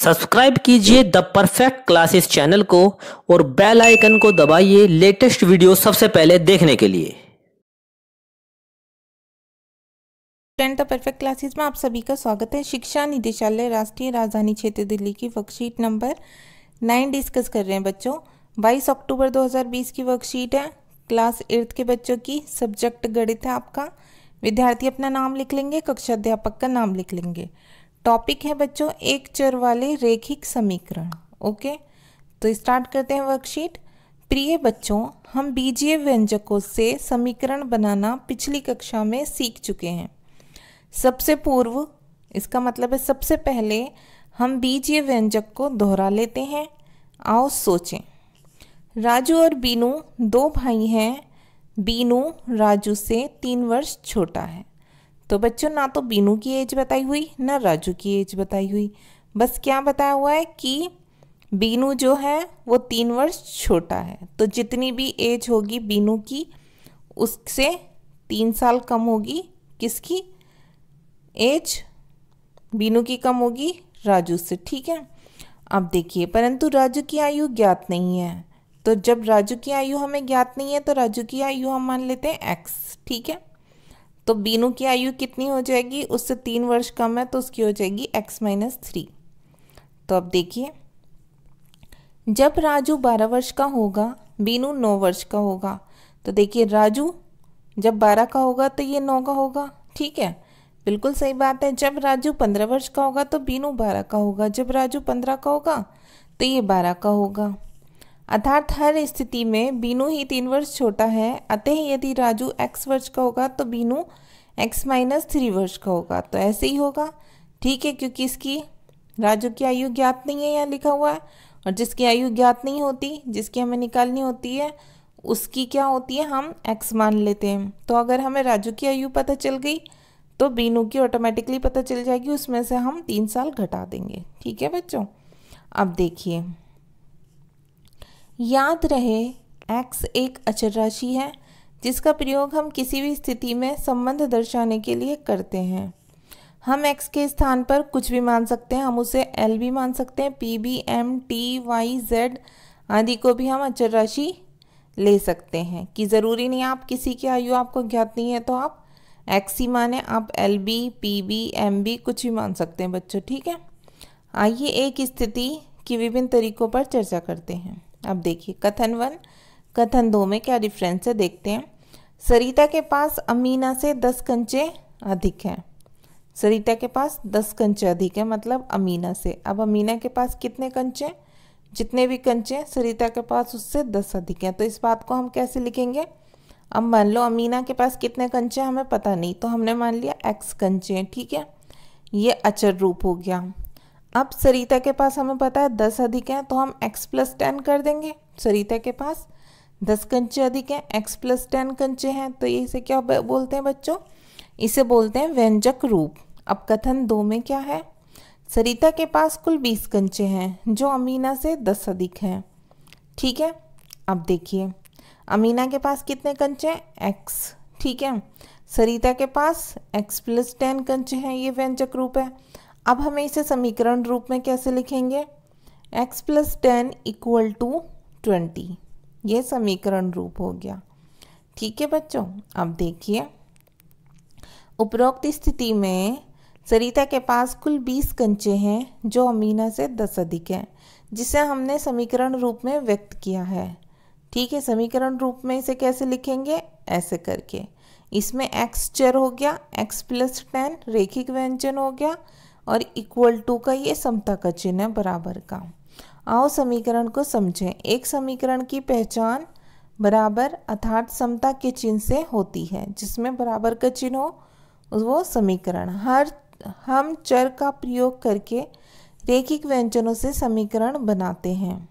Subscribe कीजिए the perfect classes channel को और बेल आइकन को दबाइए लेटेस्ट वीडियो सबसे पहले देखने के लिए। द परफेक्ट क्लासेस में आप सभी का स्वागत है। शिक्षा निदेशालय राष्ट्रीय राजधानी क्षेत्र दिल्ली की वर्कशीट नंबर 9 डिस्कस कर रहे हैं बच्चों। 22 अक्टूबर 2020 की वर्कशीट है। क्लास 8 के बच्चों की, सब्जेक्ट गणित है आपका। विद्यार्थी अपना नाम लिख लेंगे, कक्षा अध्यापक का नाम लिख लेंगे। टॉपिक है बच्चों एक चर वाले रैखिक समीकरण। ओके, तो स्टार्ट करते हैं वर्कशीट। प्रिय बच्चों, हम बीजीय व्यंजकों से समीकरण बनाना पिछली कक्षा में सीख चुके हैं। सबसे पूर्व, इसका मतलब है सबसे पहले हम बीजीय व्यंजक को दोहरा लेते हैं। आओ सोचें। राजू और बीनू दो भाई हैं। बीनू राजू से 3 वर्ष छोटा है। तो बच्चों ना तो बीनू की एज बताई हुई ना राजू की एज बताई हुई, बस क्या बताया हुआ है कि बीनू जो है वो 3 वर्ष छोटा है। तो जितनी भी एज होगी बीनू की उससे 3 साल कम होगी। किसकी एज? बीनू की कम होगी राजू से। ठीक है, अब देखिए, परंतु राजू की आयु ज्ञात नहीं है। तो जब राजू की आयु हमें ज्ञात नहीं है तो राजू की आयु हम मान लेते हैं x। ठीक है, तो बीनू की आयु कितनी हो जाएगी? उससे 3 वर्ष कम है तो उसकी हो जाएगी x-3। तो अब देखिए, जब राजू 12 वर्ष का होगा, बीनू 9 वर्ष का होगा। तो देखिए, राजू जब 12 का होगा तो ये 9 का होगा। ठीक है, बिल्कुल सही बात है। जब राजू 15 वर्ष का होगा तो बीनू 12 का होगा। जब राजू 15 का होगा तो ये 12 का होगा। अर्थात हर स्थिति में बीनू ही 3 वर्ष छोटा है। अतः यदि राजू x वर्ष का होगा तो बीनू x-3 वर्ष का होगा। तो ऐसे ही होगा। ठीक है, क्योंकि इसकी राजू की आयु ज्ञात नहीं है, यहाँ लिखा हुआ है। और जिसकी आयु ज्ञात नहीं होती, जिसकी हमें निकालनी होती है, उसकी क्या होती है, हम x मान लेते हैं। तो अगर हमें राजू की आयु पता चल गई तो बीनू की ऑटोमेटिकली पता चल जाएगी, उसमें से हम 3 साल घटा देंगे। ठीक है बच्चों, अब देखिए, याद रहे x एक अचर राशि है जिसका प्रयोग हम किसी भी स्थिति में संबंध दर्शाने के लिए करते हैं। हम x के स्थान पर कुछ भी मान सकते हैं। हम उसे l भी मान सकते हैं, p भी, m, t, y, z आदि को भी हम अचर राशि ले सकते हैं। कि ज़रूरी नहीं आप किसी की आयु आपको ज्ञात नहीं है तो आप x ही माने, आप l भी, p भी, m भी कुछ भी मान सकते हैं बच्चों। ठीक है, आइए एक स्थिति की विभिन्न तरीकों पर चर्चा करते हैं। अब देखिए, कथन 1, कथन 2 में क्या डिफरेंस है देखते हैं। सरिता के पास अमीना से 10 कंचे अधिक हैं। सरिता के पास 10 कंचे अधिक है, मतलब अमीना से। अब अमीना के पास कितने कंचे? जितने भी कंचे सरिता के पास उससे 10 अधिक हैं। तो इस बात को हम कैसे लिखेंगे? अब मान लो अमीना के पास कितने कंचे हमें पता नहीं, तो हमने मान लिया x कंचे हैं। ठीक है, ये अचर रूप हो गया। अब सरिता के पास हमें पता है 10 अधिक हैं, तो हम x+10 कर देंगे। सरिता के पास 10 कंचे अधिक हैं, x+10 कंचे हैं, तो ये इसे क्या बोलते हैं बच्चों? इसे बोलते हैं व्यंजक रूप। अब कथन 2 में क्या है? सरिता के पास कुल 20 कंचे हैं जो अमीना से 10 अधिक हैं। ठीक है, अब देखिए, अमीना के पास कितने कंचे हैं? x। ठीक है, सरिता के पास x+10 कंचे हैं, ये व्यंजक रूप है। अब हमें इसे समीकरण रूप में कैसे लिखेंगे? x+10 = 20, ये समीकरण रूप हो गया। ठीक है बच्चों, अब देखिए, उपरोक्त स्थिति में सरिता के पास कुल 20 कंचे हैं जो अमीना से 10 अधिक हैं, जिसे हमने समीकरण रूप में व्यक्त किया है। ठीक है, समीकरण रूप में इसे कैसे लिखेंगे? ऐसे करके, इसमें x चर हो गया, x+10 रैखिक व्यंजन हो गया, और = का ये समता का चिन्ह है, बराबर का। आओ समीकरण को समझें। एक समीकरण की पहचान बराबर अर्थात समता के चिन्ह से होती है। जिसमें बराबर का चिन्ह हो वो समीकरण। हम चर का प्रयोग करके रैखिक व्यंजनों से समीकरण बनाते हैं।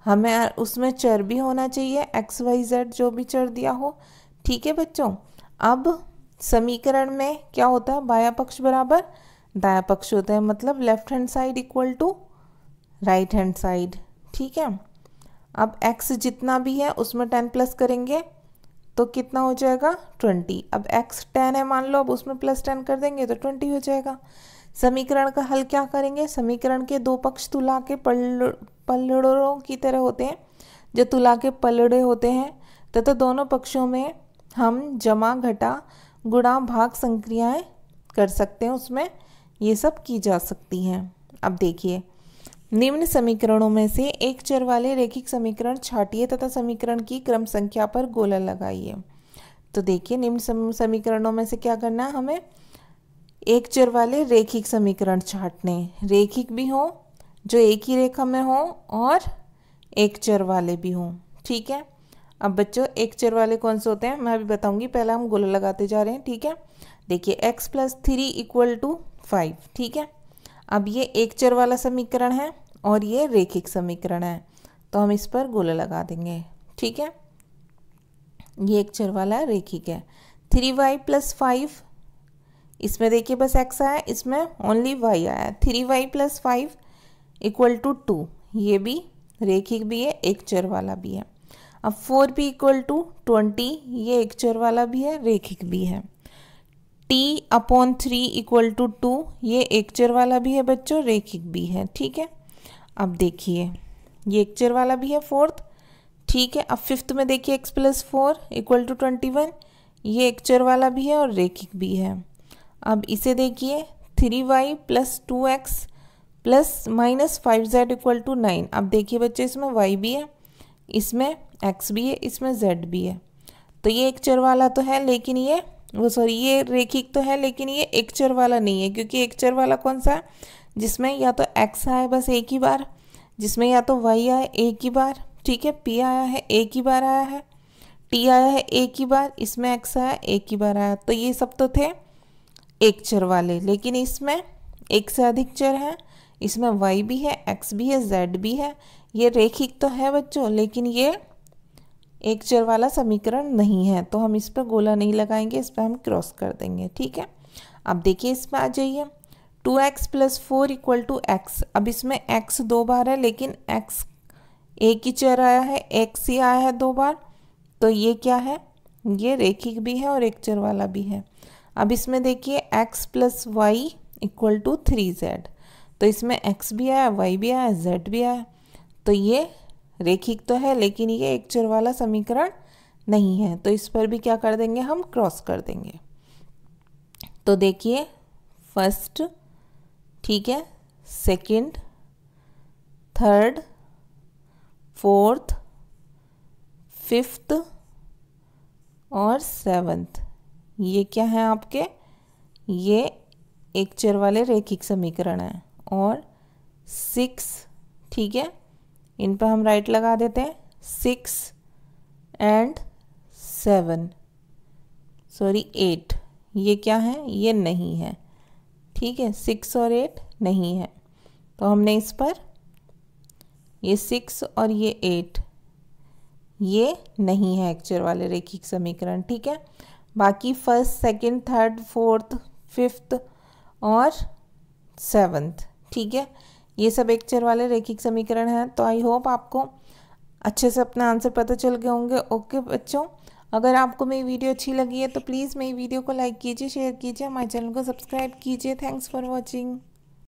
हमें उसमें चर भी होना चाहिए, x, y, z जो भी चर दिया हो। ठीक है बच्चों, अब समीकरण में क्या होता है? बाया पक्ष बराबर दाया पक्ष होता है, मतलब left hand side = right hand side. ठीक है, अब x जितना भी है उसमें 10 प्लस करेंगे तो कितना हो जाएगा? 20। अब x 10 है मान लो, अब उसमें +10 कर देंगे तो 20 हो जाएगा। समीकरण का हल क्या करेंगे, समीकरण के दो पक्ष तुला के पलड़ों की तरह होते हैं, जो तुला के पलड़े होते हैं, तथा दोनों पक्षों में हम जमा घटा गुणा भाग संक्रियाएं कर सकते हैं, उसमें ये सब की जा सकती हैं। अब देखिए, निम्न समीकरणों में से एक चर वाले रैखिक समीकरण छांटिए तथा समीकरण की क्रम संख्या पर गोला लगाइए। तो देखिए, निम्न समीकरणों में से क्या करना है, हमें एक चर वाले रैखिक समीकरण छांटने, रैखिक भी हो, जो एक ही रेखा में हो, और एक चर वाले भी हों। ठीक है, अब बच्चों एक चर वाले कौन से होते हैं मैं अभी बताऊंगी, पहले हम गोला लगाते जा रहे हैं। ठीक है, देखिए x + 3 = 5। ठीक है, अब ये एक चर वाला समीकरण है और ये रैखिक समीकरण है, तो हम इस पर गोला लगा देंगे। ठीक है, ये एक चर वाला है, रैखिक है। 3y + 5, इसमें देखिए बस x आया, इसमें ओनली y आया। 3y + 5 = 2, ये भी रैखिक भी है, एक चर वाला भी है। अब 4b = 20, ये एक चर वाला भी है, रैखिक भी है। t/3 = 2, ये एक चर वाला भी है बच्चों, रैखिक भी है। ठीक है, अब देखिए ये एक चर वाला भी है, फोर्थ। ठीक है, अब फिफ्थ में देखिए x + 4 = 21, ये एक चर वाला भी है और रैखिक भी है। अब इसे देखिए 3y + 2x + -5z = 9। अब देखिए बच्चे, इसमें y भी है, इसमें x भी है, इसमें z भी है, तो ये एक चर वाला तो है, लेकिन ये रैखिक तो है, लेकिन ये एक चर वाला नहीं है, क्योंकि एक चर वाला कौन सा है, जिसमें या तो x आए बस एक ही बार, जिसमें या तो y आए एक ही बार। ठीक है, p आया है एक ही बार आया है, t आया है एक ही बार, इसमें x आया एक ही बार आया, तो ये सब तो थे एक चर वाले। लेकिन इसमें एक से अधिक चर हैं, इसमें y भी है, x भी है, z भी है, ये रैखिक तो है बच्चों, लेकिन ये एक चर वाला समीकरण नहीं है, तो हम इस पर गोला नहीं लगाएंगे, इस पर हम क्रॉस कर देंगे। ठीक है, अब देखिए इसमें आ जाइए, 2x + 4 = x। अब इसमें x 2 बार है, लेकिन x एक ही चर आया है, x ही आया है 2 बार, तो ये क्या है, ये रैखिक भी है और एक चर वाला भी है। अब इसमें देखिए x + y = 3z, तो इसमें x भी आया, y भी आया, z भी आया, तो ये रैखिक तो है, लेकिन ये एक चर वाला समीकरण नहीं है, तो इस पर भी क्या कर देंगे, हम क्रॉस कर देंगे। तो देखिए फर्स्ट, ठीक है, सेकंड, थर्ड, फोर्थ, फिफ्थ और सेवन्थ, ये क्या है आपके, ये एक चर वाले रैखिक समीकरण हैं। और 6, ठीक है, इन पर हम राइट लगा देते हैं, 6 and 7, सॉरी 8, ये क्या है, ये नहीं है। ठीक है, 6 और 8 नहीं है, तो हमने इस पर ये 6 और ये 8 ये नहीं है एक चर वाले रैखिक समीकरण। ठीक है, बाकी first, second, third, fourth, fifth और सेवन्थ, ठीक है, ये सब एक चर वाले रैखिक समीकरण हैं। तो आई होप आपको अच्छे से अपना आंसर पता चल गए होंगे। ओके बच्चों, अगर आपको मेरी वीडियो अच्छी लगी है तो प्लीज़ मेरी वीडियो को लाइक कीजिए, शेयर कीजिए, हमारे चैनल को सब्सक्राइब कीजिए। Thanks for watching.